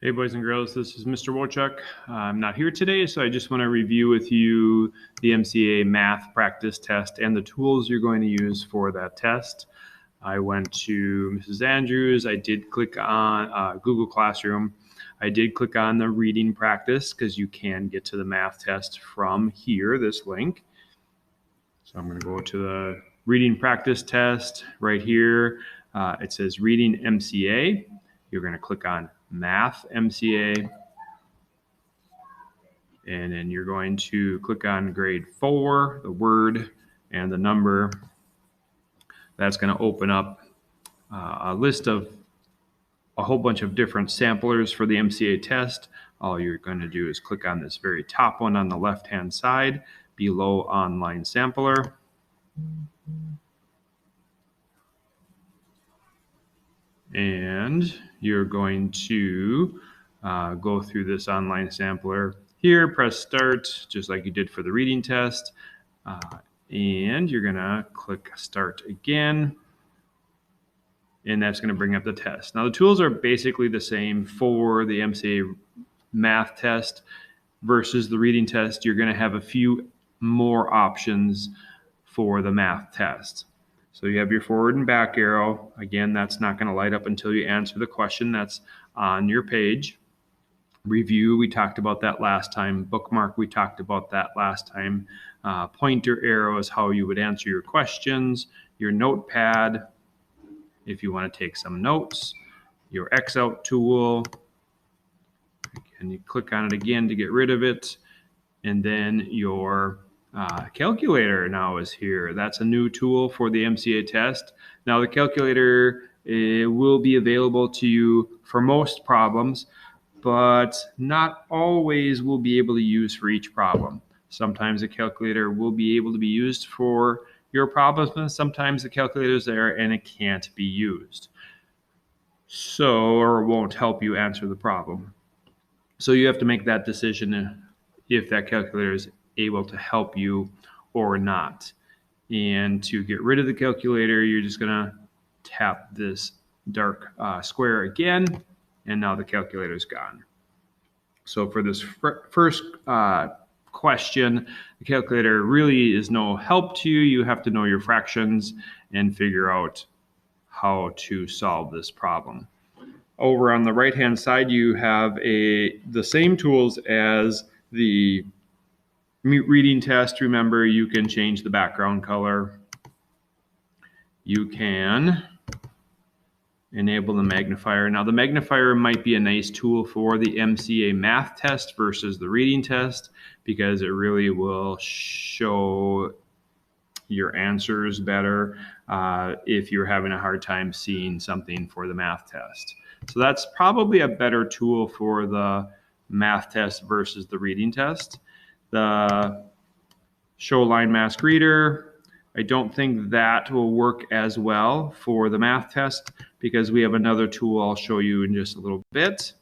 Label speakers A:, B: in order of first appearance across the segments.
A: Hey boys and girls, this is Mr. Wojcik. I'm not here today, so I just want to review with you the Mca Math practice test and the tools you're going to use for that test. I went to Mrs. Andrews. I did click on Google Classroom. I did click on the reading practice because you can get to the math test from here, this link. So I'm going to go to the reading practice test right here. It says reading MCA. You're going to click on Math MCA. And then you're going to click on grade 4, the word and the number. That's going to open up a list of a whole bunch of different samplers for the MCA test. All you're going to do is click on this very top one on the left-hand side below Online Sampler. And you're going to go through this online sampler here, press start, just like you did for the reading test. And you're gonna click start again. And that's gonna bring up the test. Now the tools are basically the same for the MCA math test versus the reading test. You're gonna have a few more options for the math test. So you have your forward and back arrow. Again, that's not going to light up until you answer the question that's on your page. Review, we talked about that last time. Bookmark, we talked about that last time. Pointer arrow is how you would answer your questions. Your notepad, if you want to take some notes. Your X out tool, and you click on it again to get rid of it. And then your calculator now is here. That's a new tool for the MCA test. Now the calculator will be available to you for most problems, but not always will be able to use for each problem. Sometimes the calculator will be able to be used for your problems, and sometimes the calculator is there and it can't be used. So, or it won't help you answer the problem. So you have to make that decision if that calculator is able to help you or not. And to get rid of the calculator, you're just gonna tap this dark square again, and now the calculator is gone. So for this first question, the calculator really is no help to you. You have to know your fractions and figure out how to solve this problem. Over on the right-hand side, you have the same tools as the reading test. Remember, you can change the background color. You can enable the magnifier. Now, the magnifier might be a nice tool for the MCA math test versus the reading test because it really will show your answers better if you're having a hard time seeing something for the math test. So that's probably a better tool for the math test versus the reading test. The show line mask reader, I don't think that will work as well for the math test because we have another tool I'll show you in just a little bit.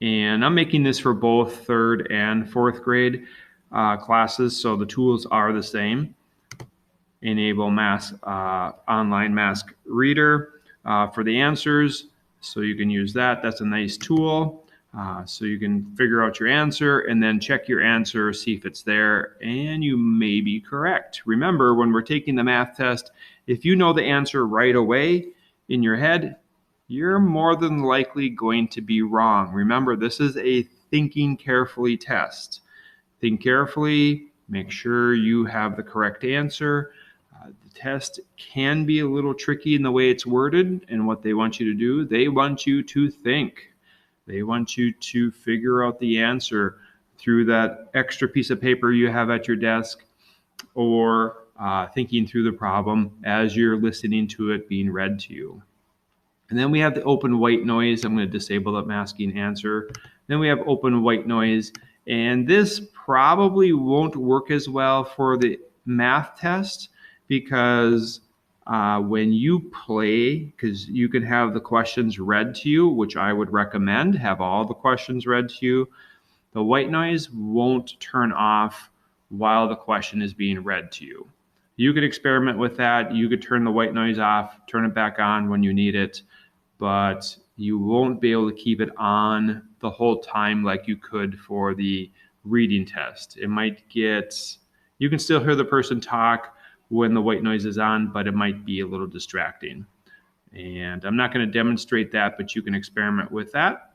A: And I'm making this for both 3rd and 4th grade classes, so the tools are the same. Enable online mask reader for the answers, so you can use that. That's a nice tool. So you can figure out your answer and then check your answer, see if it's there, and you may be correct. Remember, when we're taking the math test, if you know the answer right away in your head, you're more than likely going to be wrong. Remember, this is a thinking carefully test. Think carefully, make sure you have the correct answer. The test can be a little tricky in the way it's worded and what they want you to do. They want you to think. They want you to figure out the answer through that extra piece of paper you have at your desk or thinking through the problem as you're listening to it being read to you. And then we have the open white noise. I'm going to disable that masking answer. Then we have open white noise. And this probably won't work as well for the math test because when you play, because you can have the questions read to you, which I would recommend, have all the questions read to you, the white noise won't turn off while the question is being read to you. You could experiment with that. You could turn the white noise off, turn it back on when you need it, but you won't be able to keep it on the whole time like you could for the reading test. It might get, you can still hear the person talk when the white noise is on, but it might be a little distracting. And I'm not going to demonstrate that, but you can experiment with that.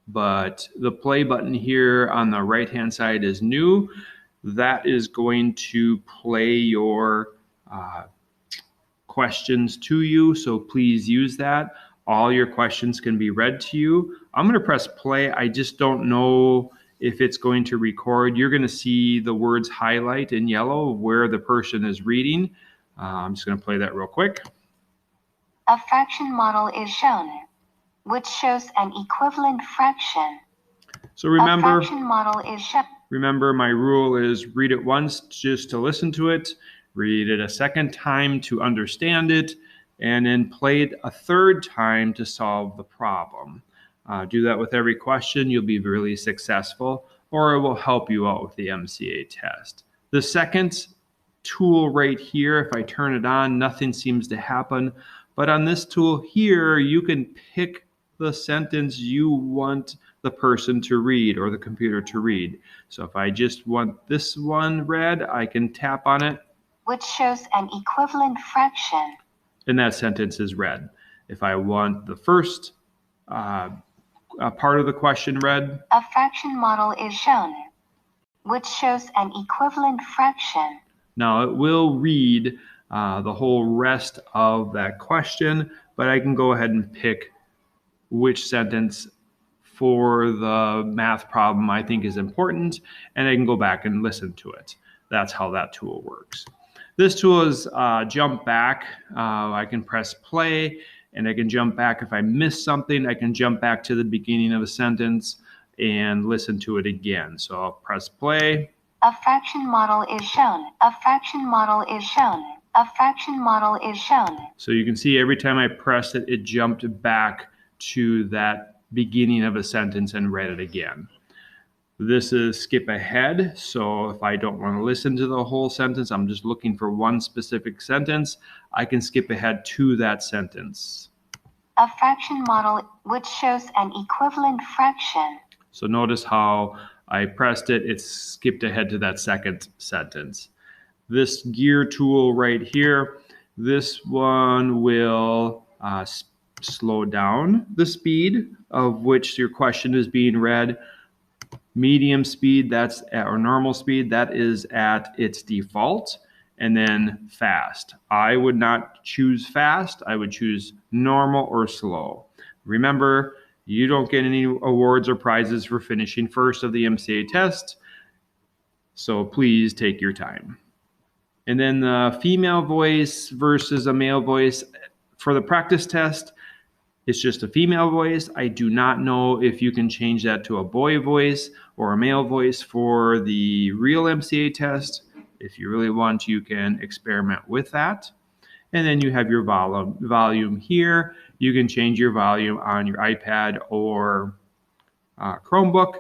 A: But the play button here on the right-hand side is new. That is going to play your questions to you, so please use that. All your questions can be read to you. I'm going to press play. I just don't know if it's going to record. You're going to see the words highlight in yellow where the person is reading. I'm just going to play that real quick.
B: A fraction model is shown, which shows an equivalent fraction.
A: So remember,
B: a fraction model is shown.
A: Remember, my rule is read it once just to listen to it, read it a second time to understand it, and then play it a third time to solve the problem. Do that with every question. You'll be really successful, or it will help you out with the MCA test. The second tool right here, if I turn it on, nothing seems to happen. But on this tool here, you can pick the sentence you want the person to read or the computer to read. So if I just want this one read, I can tap on it,
B: which shows an equivalent fraction,
A: and that sentence is read. If I want the first part of the question read,
B: a fraction model is shown, which shows an equivalent fraction.
A: Now it will read the whole rest of that question, but I can go ahead and pick which sentence for the math problem I think is important, and I can go back and listen to it. That's how that tool works. This tool is jump back. I can press play, and I can jump back. If I miss something, I can jump back to the beginning of a sentence and listen to it again. So I'll press play.
B: A fraction model is shown. A fraction model is shown. A fraction model is shown.
A: So you can see every time I pressed it, it jumped back to that beginning of a sentence and read it again. This is skip ahead. So if I don't want to listen to the whole sentence, I'm just looking for one specific sentence, I can skip ahead to that sentence.
B: A fraction model which shows an equivalent fraction.
A: So notice how I pressed it, it skipped ahead to that second sentence. This gear tool right here, this one will slow down the speed of which your question is being read. Medium speed, that's at, or normal speed, that is at its default. And then fast. I would not choose fast. I would choose normal or slow. Remember, you don't get any awards or prizes for finishing first of the MCA test. So please take your time. And then the female voice versus a male voice. For the practice test, it's just a female voice. I do not know if you can change that to a boy voice or a male voice for the real MCA test. If you really want, you can experiment with that. And then you have your volume here. You can change your volume on your iPad or Chromebook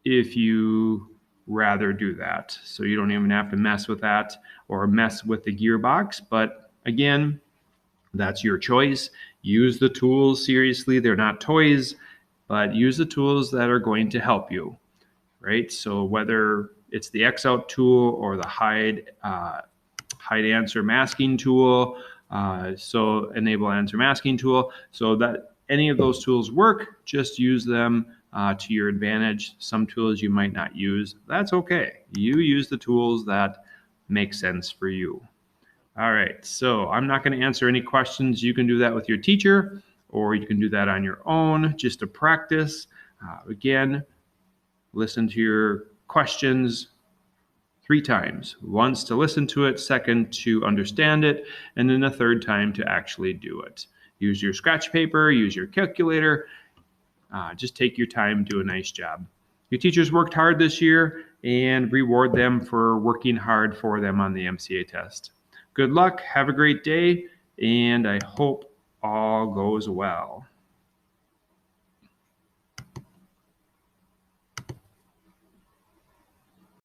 A: if you rather do that. So you don't even have to mess with that or mess with the gearbox. But again, that's your choice. Use the tools seriously. They're not toys, but use the tools that are going to help you, right? So whether it's the X out tool or the hide answer masking tool, so enable answer masking tool, so that any of those tools work, just use them to your advantage. Some tools you might not use, that's okay. You use the tools that make sense for you. All right, so I'm not going to answer any questions. You can do that with your teacher, or you can do that on your own just to practice. Again, listen to your questions 3 times. Once to listen to it, second to understand it, and then a third time to actually do it. Use your scratch paper, use your calculator. Just take your time, do a nice job. Your teachers worked hard this year, and reward them for working hard for them on the MCA test. Good luck, have a great day, and I hope all goes well.